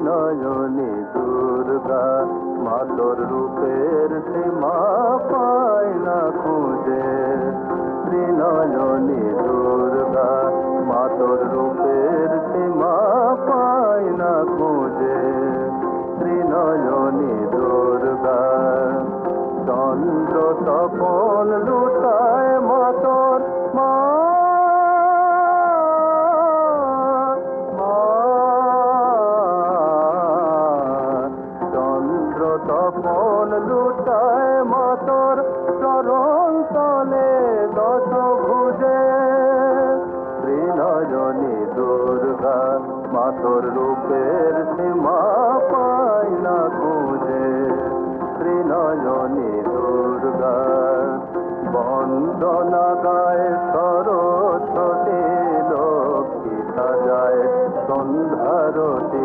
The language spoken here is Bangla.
ত্রিনয়নী দুর্গা মা তোর রূপের সীমা পায় না খুঁজে। ত্রিনয়নী দুর্গা মা তোর রূপের সীমা পায় না খুঁজে। ত্রিনয়নী দুর্গা চন্দ্র তপন লুটায় মা তোর মা চন্দ্র তপন